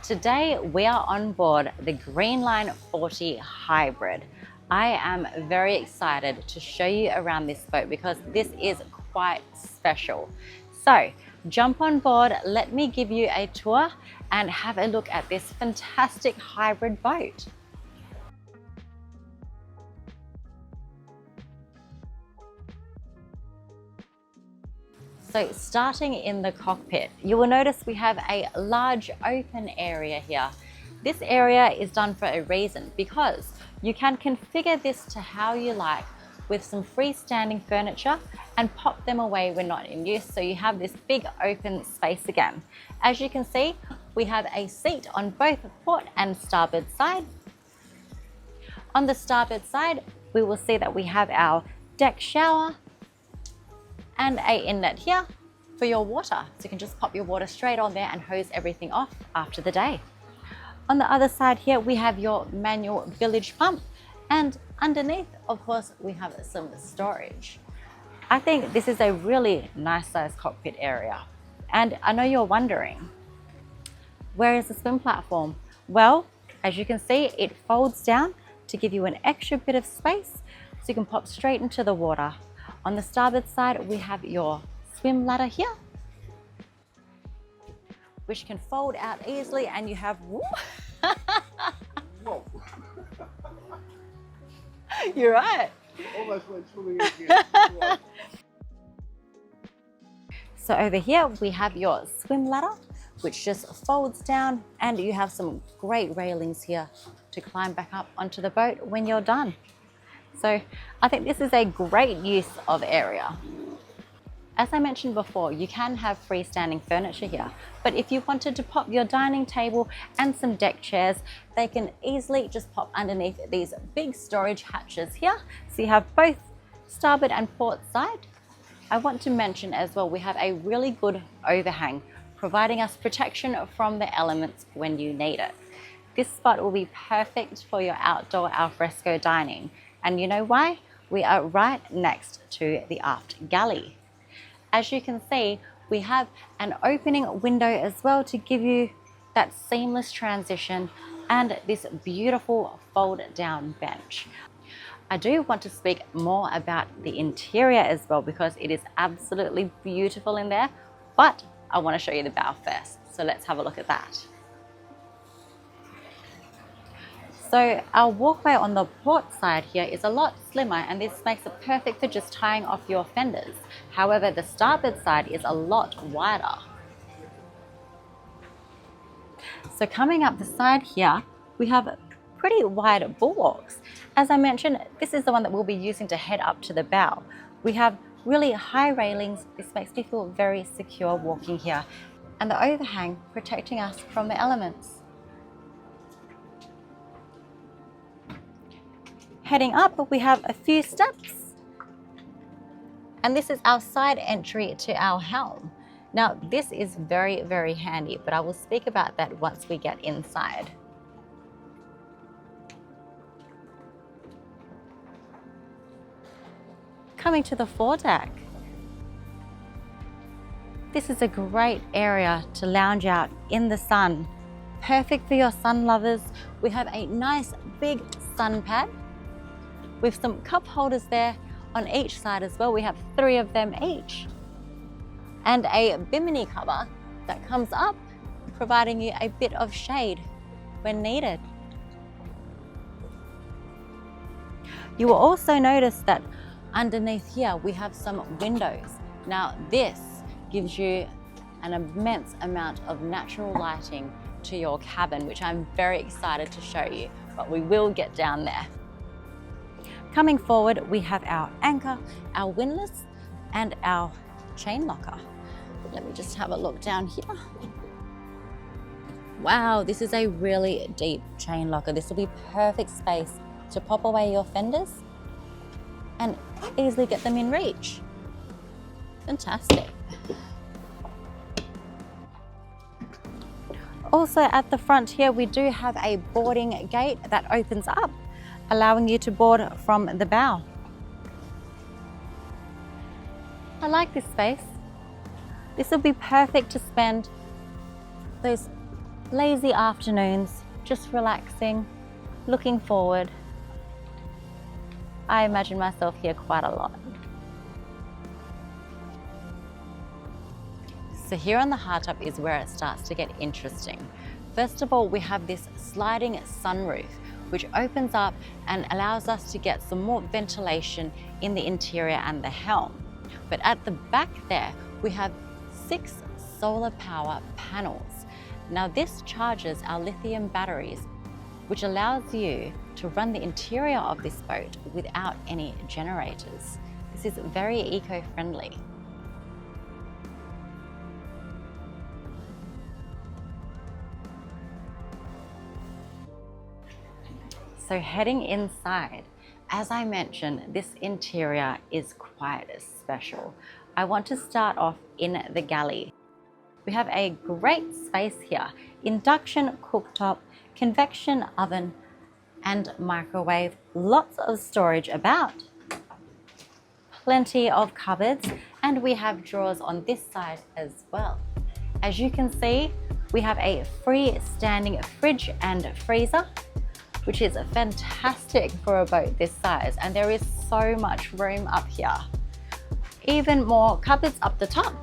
Today we are on board the Greenline 40 Hybrid. I am very excited to show you around this boat because this is quite special. So jump on board, let me give you a tour and have a look at this fantastic hybrid boat. So starting in the cockpit, you will notice we have a large open area here. This area is done for a reason because you can configure this to how you like with some freestanding furniture and pop them away when not in use, so you have this big open space again. As you can see, we have a seat on both port and starboard side. On the starboard side, we will see that we have our deck shower and a inlet here for your water. So you can just pop your water straight on there and hose everything off after the day. On the other side here, we have your manual bilge pump, and underneath, of course, we have some storage. I think this is a really nice sized cockpit area. And I know you're wondering, where is the swim platform? Well, as you can see, it folds down to give you an extra bit of space so you can pop straight into the water. On the starboard side, we have your swim ladder here, which can fold out easily, and you have, Whoa. You're right. Almost went swimming again. So over here, we have your swim ladder, which just folds down, and you have some great railings here to climb back up onto the boat when you're done. So I think this is a great use of area. As I mentioned before, you can have freestanding furniture here, but if you wanted to pop your dining table and some deck chairs, they can easily just pop underneath these big storage hatches here. So you have both starboard and port side. I want to mention as well, we have a really good overhang, providing us protection from the elements when you need it. This spot will be perfect for your outdoor alfresco dining. And you know why? We are right next to the aft galley. As you can see, we have an opening window as well to give you that seamless transition and this beautiful fold down bench. I do want to speak more about the interior as well because it is absolutely beautiful in there, but I want to show you the bow first. So let's have a look at that. So our walkway on the port side here is a lot slimmer, and this makes it perfect for just tying off your fenders. However, the starboard side is a lot wider. So coming up the side here, we have pretty wide bulwarks. As I mentioned, this is the one that we'll be using to head up to the bow. We have really high railings. This makes me feel very secure walking here, and the overhang protecting us from the elements. Heading up, we have a few steps, and this is our side entry to our helm. Now, this is very, very handy, but I will speak about that once we get inside. Coming to the foredeck. This is a great area to lounge out in the sun. Perfect for your sun lovers. We have a nice big sun pad with some cup holders there on each side as well. We have 3 of them each. And a bimini cover that comes up, providing you a bit of shade when needed. You will also notice that underneath here we have some windows. Now this gives you an immense amount of natural lighting to your cabin, which I'm very excited to show you, but we will get down there. Coming forward, we have our anchor, our windlass, and our chain locker. Let me just have a look down here. Wow, this is a really deep chain locker. This will be perfect space to pop away your fenders and easily get them in reach. Fantastic. Also at the front here, we do have a boarding gate that opens up, allowing you to board from the bow. I like this space. This will be perfect to spend those lazy afternoons, just relaxing, looking forward. I imagine myself here quite a lot. So here on the hardtop is where it starts to get interesting. First of all, we have this sliding sunroof, which opens up and allows us to get some more ventilation in the interior and the helm. But at the back there, we have 6 solar power panels. Now this charges our lithium batteries, which allows you to run the interior of this boat without any generators. This is very eco-friendly. So heading inside, as I mentioned, this interior is quite special. I want to start off in the galley. We have a great space here: induction cooktop, convection oven, and microwave. Lots of storage about. Plenty of cupboards, and we have drawers on this side as well. As you can see, we have a freestanding fridge and freezer, which is fantastic for a boat this size, and there is so much room up here. Even more cupboards up the top.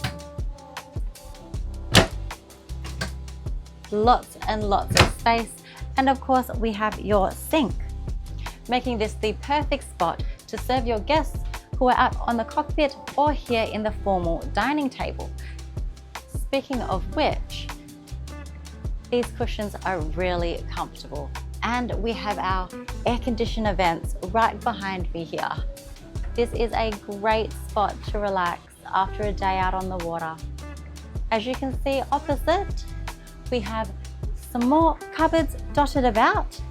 Lots and lots of space, and of course we have your sink, making this the perfect spot to serve your guests who are out on the cockpit or here in the formal dining table. Speaking of which, these cushions are really comfortable. And we have our air conditioner vents right behind me here. This is a great spot to relax after a day out on the water. As you can see opposite, we have some more cupboards dotted about,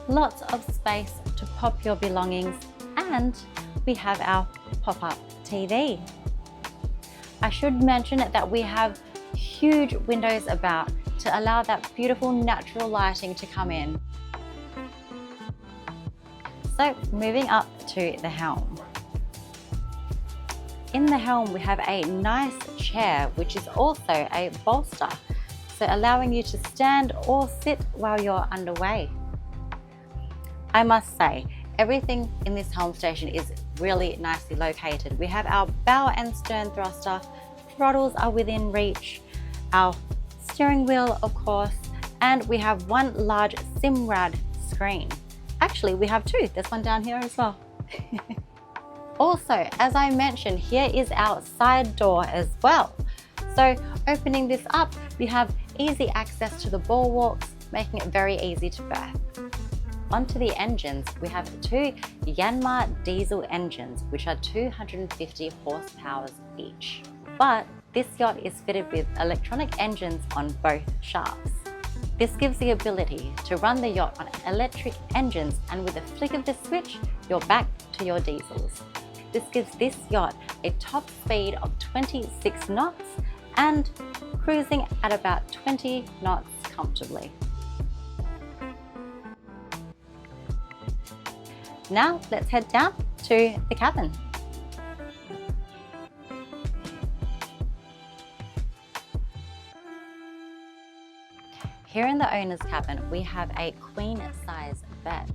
lots of space to pop your belongings, and we have our pop-up TV. I should mention that we have huge windows about to allow that beautiful natural lighting to come in. So moving up to the helm. In the helm, we have a nice chair, which is also a bolster, so allowing you to stand or sit while you're underway. I must say, everything in this helm station is really nicely located. We have our bow and stern thruster, throttles are within reach, our steering wheel, of course, and we have one large SIMRAD screen. Actually, we have 2. There's one down here as well. Also, as I mentioned, here is our side door as well. So opening this up, we have easy access to the bulwarks, making it very easy to berth. Onto the engines, we have 2 Yanmar diesel engines, which are 250 horsepower each. But this yacht is fitted with electronic engines on both shafts. This gives the ability to run the yacht on electric engines, and with a flick of the switch, you're back to your diesels. This gives this yacht a top speed of 26 knots and cruising at about 20 knots comfortably. Now let's head down to the cabin. Here in the owner's cabin, we have a queen size bed.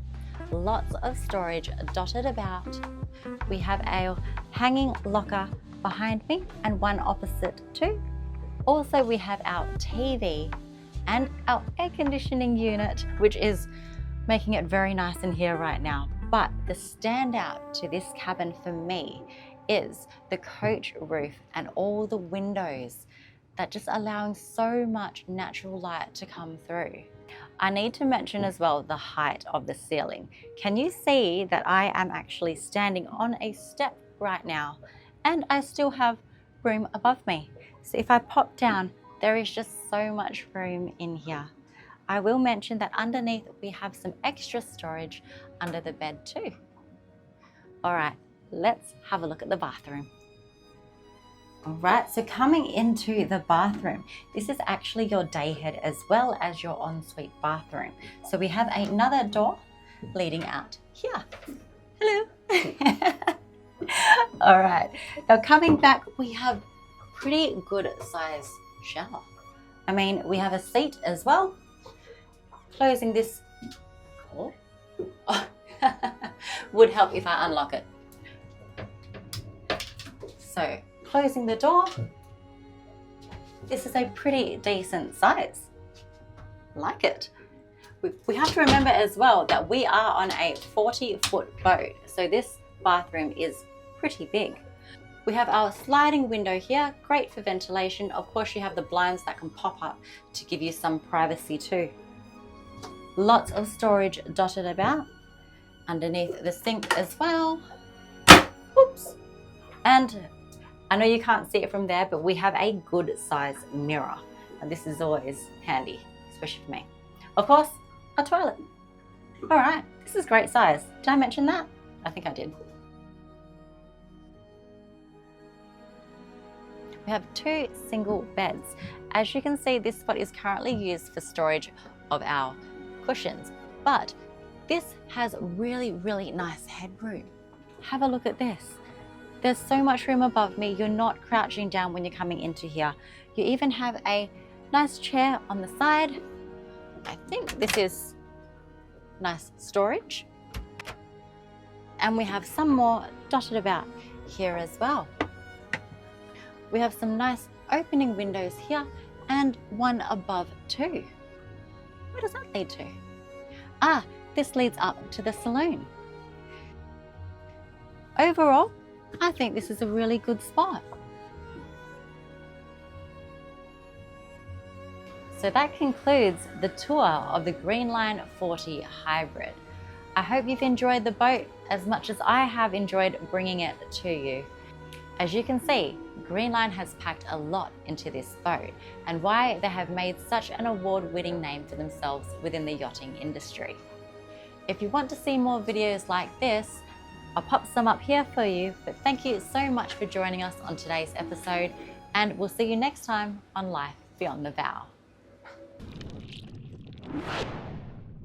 Lots of storage dotted about. We have a hanging locker behind me and one opposite too. Also, we have our TV and our air conditioning unit, which is making it very nice in here right now. But the standout to this cabin for me is the coach roof and all the windows that just allowing so much natural light to come through. I need to mention as well the height of the ceiling. Can you see that I am actually standing on a step right now, and I still have room above me? So if I pop down, there is just so much room in here. I will mention that underneath we have some extra storage under the bed too. All right, let's have a look at the bathroom. All right, so coming into the bathroom, this is actually your day head as well as your ensuite bathroom. So we have another door leading out here. Hello. All right, now coming back, we have pretty good size shower. I mean, we have a seat as well. Closing this would help if I unlock it. So closing the door, this is a pretty decent size. Like it. We have to remember as well that we are on a 40-foot boat, so this bathroom is pretty big. We have our sliding window here, great for ventilation. Of course, you have the blinds that can pop up to give you some privacy too. Lots of storage dotted about underneath the sink as well. Oops. And I know you can't see it from there, but we have a good size mirror. And this is always handy, especially for me. Of course, a toilet. All right, this is great size. Did I mention that? I think I did. We have 2 single beds. As you can see, this spot is currently used for storage of our cushions, but this has really, really nice headroom. Have a look at this. There's so much room above me. You're not crouching down when you're coming into here. You even have a nice chair on the side. I think this is nice storage. And we have some more dotted about here as well. We have some nice opening windows here and one above too. Where does that lead to? Ah, this leads up to the saloon. Overall, I think this is a really good spot. So that concludes the tour of the Greenline 40 Hybrid. I hope you've enjoyed the boat as much as I have enjoyed bringing it to you. As you can see, Greenline has packed a lot into this boat and why they have made such an award-winning name for themselves within the yachting industry. If you want to see more videos like this, I'll pop some up here for you, but thank you so much for joining us on today's episode, and we'll see you next time on Life Beyond the Bow.